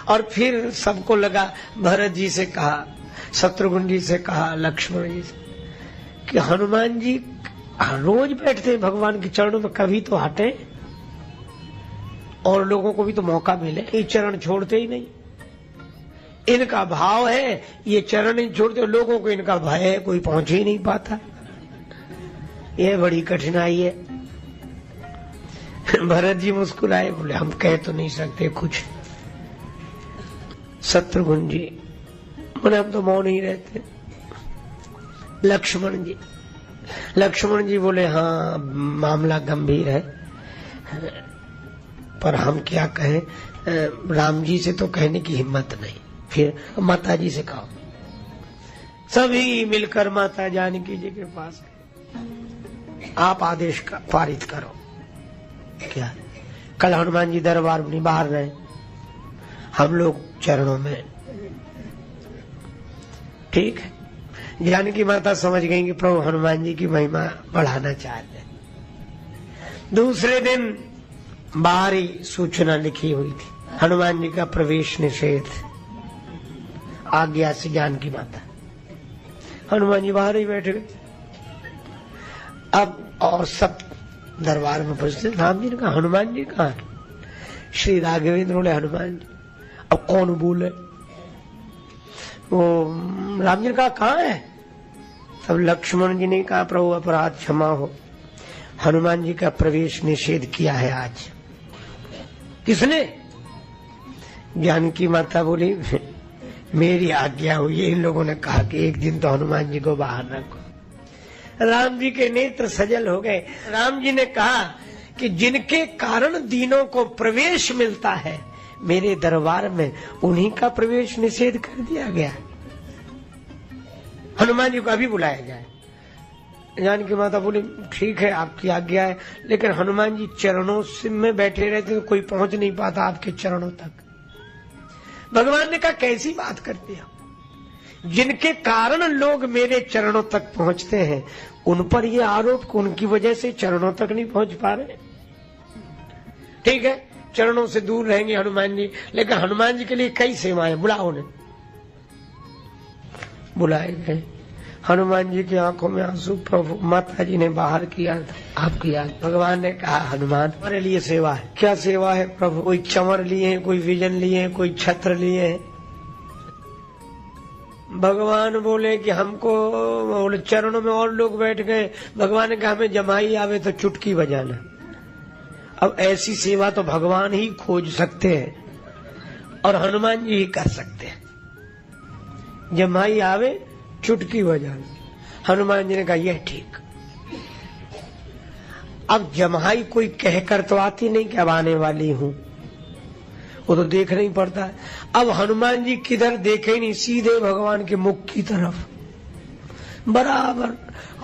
और फिर सबको लगा, भरत जी से कहा, शत्रुघ्न जी से कहा, लक्ष्मण जी से, कि हनुमान जी रोज बैठते हैं भगवान के चरणों में, कभी तो हटे और लोगों को भी तो मौका मिले। ये चरण छोड़ते ही नहीं, इनका भाव है ये चरण नहीं छोड़ते, लोगों को इनका भय है, कोई पहुंच ही नहीं पाता। ये बड़ी कठिनाई है। भरत जी मुस्कुराए, बोले हम कह तो नहीं सकते कुछ। शत्रुघ्न जी बोले हम तो मौन ही रहते। लक्ष्मण जी बोले हाँ मामला गंभीर है, पर हम क्या कहें, राम जी से तो कहने की हिम्मत नहीं, फिर माता जी से कहो। सभी मिलकर माता जानकी जी के पास, आप आदेश का पारित करो। क्या कल हनुमान जी दरबार में बाहर रहे, हम लोग चरणों में, ठीक है। जानकी माता समझ गई कि प्रभु हनुमान जी की महिमा बढ़ाना चाहते हैं। दूसरे दिन बाहरी सूचना लिखी हुई थी, हनुमान जी का प्रवेश निषेध, आज्ञा से जानकी माता। हनुमान जी बाहर ही बैठ गए। अब और सब दरबार में पूछते, राम जी ने कहा हनुमान जी कहाँ? श्री राघवेंद्र बोले हनुमान जी। अब कौन बोले? वो राम जी ने कहा कहाँ है? तब लक्ष्मण जी ने कहा प्रभु अपराध क्षमा हो, हनुमान जी का प्रवेश निषेध किया है आज। किसने? जानकी माता बोली मेरी आज्ञा हुई है। इन लोगों ने कहा कि एक दिन तो हनुमान जी को बाहर रखो। राम जी के नेत्र सजल हो गए। राम जी ने कहा कि जिनके कारण दीनों को प्रवेश मिलता है मेरे दरबार में, उन्हीं का प्रवेश निषेध कर दिया गया। हनुमान जी को अभी बुलाया जाए। जानकी माता बोली ठीक है आपकी आज्ञा है, लेकिन हनुमान जी चरणों में बैठे रहते तो कोई पहुंच नहीं पाता आपके चरणों तक। भगवान ने कहा कैसी बात करते हो, जिनके कारण लोग मेरे चरणों तक पहुंचते हैं उन पर ये आरोप कि उनकी वजह से चरणों तक नहीं पहुंच पा रहे। ठीक है चरणों से दूर रहेंगे हनुमान जी, लेकिन हनुमान जी के लिए कई सेवाएं, बुलाओ ने। बुलाए गए। हनुमान जी की आंखों में आंसू। प्रभु माता जी ने बाहर किया, आपकी याद। भगवान ने कहा हनुमान हमारे लिए सेवा है। क्या सेवा है प्रभु? कोई चमर लिए हैं, कोई विजन लिए हैं, कोई छत्र लिए हैं। भगवान बोले कि हमको, बोले चरणों में और लोग बैठ गए। भगवान ने कहा हमें जमाई आवे तो चुटकी बजाना। अब ऐसी सेवा तो भगवान ही खोज सकते हैं और हनुमान जी ही कर सकते हैं। जमाई आवे चुटकी बजाना। हनुमान जी ने कहा यह ठीक। अब जमाई कोई कहकर तो आती नहीं कि अब आने वाली हूं, वो तो देखना ही पड़ता है। अब हनुमान जी किधर देखे नहीं, सीधे भगवान के मुख की तरफ बराबर,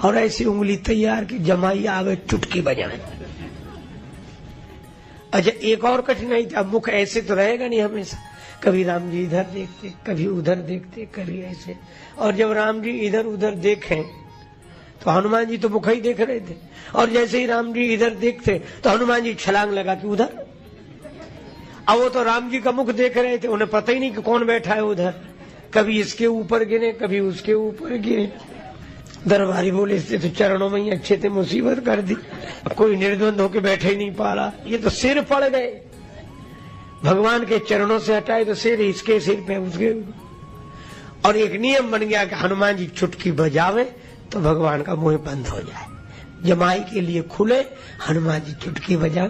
और ऐसी उंगली तैयार कि जमाई आवे चुटकी बजाए। अच्छा एक और कठिनाई थी, अब मुख ऐसे तो रहेगा नहीं हमेशा, कभी राम जी इधर देखते, कभी उधर देखते, कभी ऐसे। और जब राम जी इधर उधर देखें तो हनुमान जी तो मुख ही देख रहे थे, और जैसे ही राम जी इधर देखते तो हनुमान जी छलांग लगा कि उधर। अब वो तो राम जी का मुख देख रहे थे, उन्हें पता ही नहीं कि कौन बैठा है उधर। कभी इसके ऊपर गिरे, कभी उसके ऊपर गिरे। दरबारी बोले इससे तो चरणों में ही अच्छे थे, मुसीबत कर दी। कोई निर्द्वंद होकर बैठे ही नहीं पा रहा, ये तो सिर पड़ गए। भगवान के चरणों से हटाए तो सिर इसके सिर पे उसके। और एक नियम बन गया कि हनुमान जी चुटकी बजावे तो भगवान का मुंह बंद हो जाए। जमाई के लिए खुले, हनुमान जी चुटकी बजा।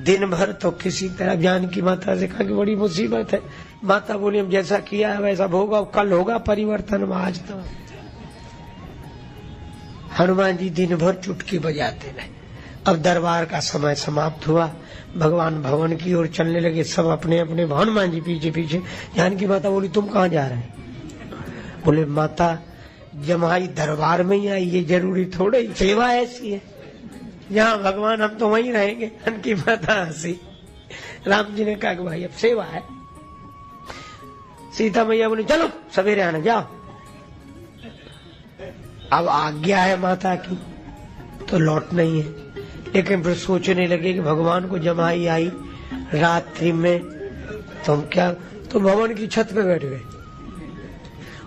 दिन भर तो किसी तरह जानकी माता से कहा कि बड़ी मुसीबत है। माता बोली हम जैसा किया है वैसा होगा, कल होगा परिवर्तन, आज तो। हनुमान जी दिन भर चुटकी बजाते रहे। अब दरबार का समय समाप्त हुआ, भगवान भवन की ओर चलने लगे, सब अपने अपने। हनुमान जी पीछे पीछे। जानकी माता बोली तुम कहाँ जा रहे हैं? बोले माता जमाई दरबार में ही आई, ये जरूरी थोड़े ही, सेवा ऐसी है, जहाँ भगवान हम तो वहीं रहेंगे। जानकी माता हंसी। राम जी ने कहा कि भाई अब सेवा है। सीता मैया बोली चलो सवेरे आना, जाओ। अब आज्ञा है माता की तो लौट नहीं है। लेकिन फिर सोचने लगे कि भगवान को जमाई आई रात्रि में, तुम क्या, तो भवन की छत पे बैठ गए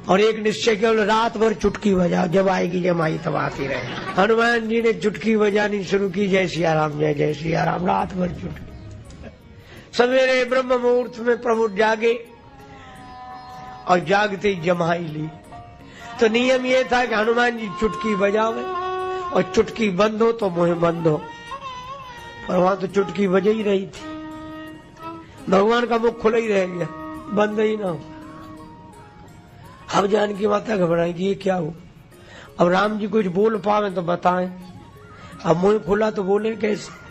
और एक निश्चय केवल रात भर चुटकी बजाओ, जब आएगी जमाई तब आती रहे। हनुमान जी ने चुटकी बजानी शुरू की, जय सिया राम जय जय सिया राम, रात भर चुटकी। सवेरे ब्रह्म मुहूर्त में प्रभु जागे और जागते ही जमाई ली। तो नियम ये था कि हनुमान जी चुटकी बजावे और चुटकी बंद हो तो मुंह बंद हो, पर वहां तो चुटकी बज ही रही थी, भगवान का मुख खुला ही रह गया, बंद ही ना हो। अब जानकी माता घबराएगी, ये क्या हो। अब राम जी कुछ बोल पावे तो बताएं, अब मुंह खुला तो बोले कैसे।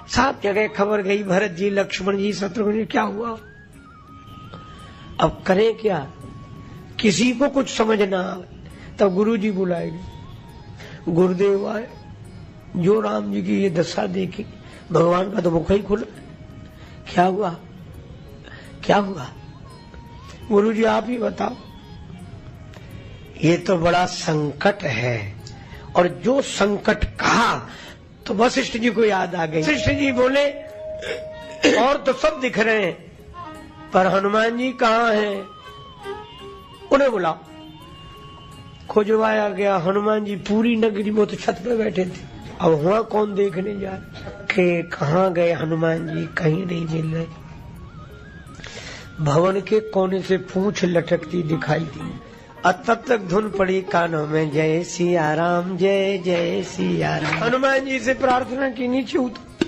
सात जगह खबर गई, भरत जी, लक्ष्मण जी, शत्रुघ्न जी, क्या हुआ। अब करें क्या, किसी को कुछ समझ ना आए। तब गुरु जी बुलाएंगे, गुरुदेव आए, जो राम जी की ये दशा देखी, भगवान का तो मुख ही खुला, क्या हुआ क्या हुआ। गुरु जी आप ही बताओ। ये तो बड़ा संकट है। और जो संकट कहा तो वशिष्ठ जी को याद आ गई। वशिष्ठ जी बोले, और तो सब दिख रहे हैं पर हनुमान जी कहाँ हैं, उन्हें बुलाओ। खोजवाया गया, हनुमान जी पूरी नगरी में तो छत पे बैठे थे। अब वहां कौन देखने जा के, कहाँ गए हनुमान जी, कहीं नहीं मिल रहे। भवन के कोने से पूंछ लटकती दिखाई दी और तब तक धुन पड़ी कानों में, जय सिया राम जय जय सिया राम। हनुमान जी से प्रार्थना की, नीचे उतर।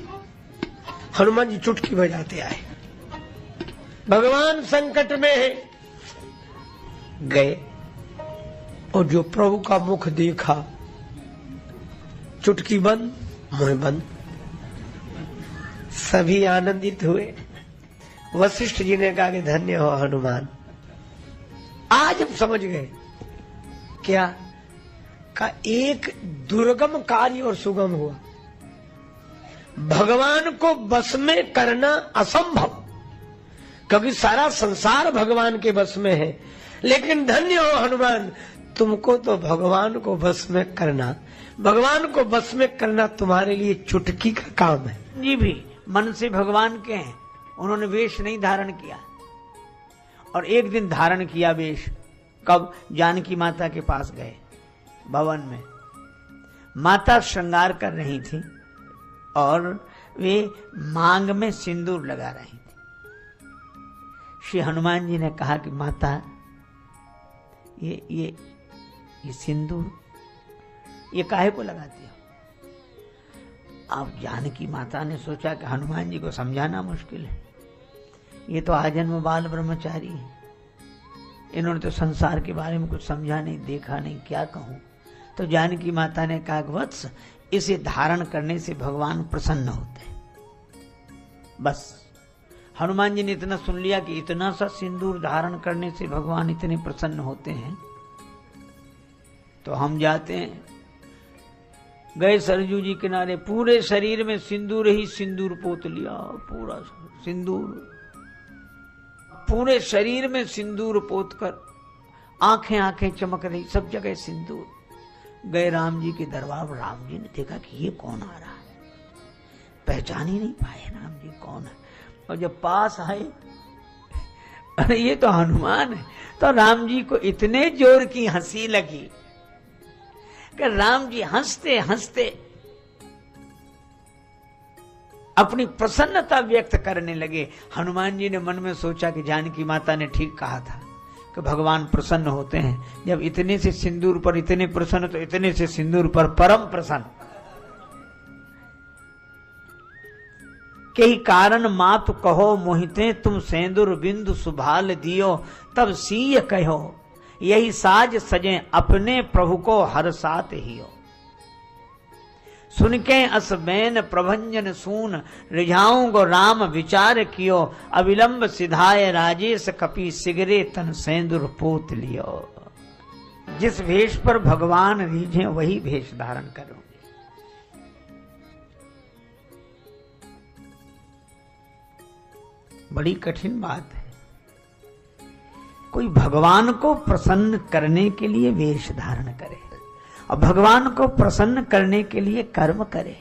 हनुमान जी चुटकी बजाते आए, भगवान संकट में है। गए और जो प्रभु का मुख देखा, चुटकी बंद, मुंह बंद, सभी आनंदित हुए। वशिष्ठ जी ने कहा कि धन्य हो हनुमान, आज हम समझ गए। क्या का एक दुर्गम कार्य और सुगम हुआ। भगवान को बस में करना असंभव, क्योंकि सारा संसार भगवान के बस में है। लेकिन धन्य हो हनुमान, तुमको तो भगवान को बस में करना, भगवान को बस में करना तुम्हारे लिए चुटकी का काम है। जी भी मन से भगवान के हैं, उन्होंने वेश नहीं धारण किया। और एक दिन धारण किया वेश, कब, जानकी माता के पास गए भवन में। माता श्रृंगार कर रही थी और वे मांग में सिंदूर लगा रही थी। श्री हनुमान जी ने कहा कि माता ये सिंदूर ये काहे को लगाती हो। अब जानकी माता ने सोचा कि हनुमान जी को समझाना मुश्किल है, ये तो आजन्म बाल ब्रह्मचारी है, इन्होंने तो संसार के बारे में कुछ समझा नहीं, देखा नहीं, क्या कहूं। तो जानकी माता ने कहा, वत्स, इसे धारण करने से भगवान प्रसन्न होते हैं। बस हनुमान जी ने इतना सुन लिया कि इतना सा सिंदूर धारण करने से भगवान इतने प्रसन्न होते हैं, तो हम जाते हैं। गए सरजू जी किनारे, पूरे शरीर में सिंदूर ही सिंदूर पोत लिया, पूरा सिंदूर, पूरे शरीर में सिंदूर पोत कर आंखें आंखें चमक रही, सब जगह सिंदूर। गए राम जी के दरबार, राम जी ने देखा कि ये कौन आ रहा है, पहचान ही नहीं पाए राम जी कौन है। और जब पास आए, अरे ये तो हनुमान है। तो राम जी को इतने जोर की हंसी लगी कि राम जी हंसते हंसते अपनी प्रसन्नता व्यक्त करने लगे। हनुमान जी ने मन में सोचा कि जानकी माता ने ठीक कहा था कि भगवान प्रसन्न होते हैं। जब इतने से सिंदूर पर इतने प्रसन्न, तो इतने से सिंदूर पर परम प्रसन्न। कई कारण मात कहो मोहिते, तुम सेंदुर बिंदु सुभाल दियो, तब सीय कहो यही साज सजे अपने प्रभु को हर साथ हियो। सुनके असबैन प्रभंजन सून, रिझाऊं गो राम विचार कियो, अविलंब सिधाय राजेश कपि, सिगरे तन सेंदुर पोत लियो। जिस भेष पर भगवान रीझे वही भेष धारण करूंगी। बड़ी कठिन बात है, कोई भगवान को प्रसन्न करने के लिए वेश धारण करे और भगवान को प्रसन्न करने के लिए कर्म करे।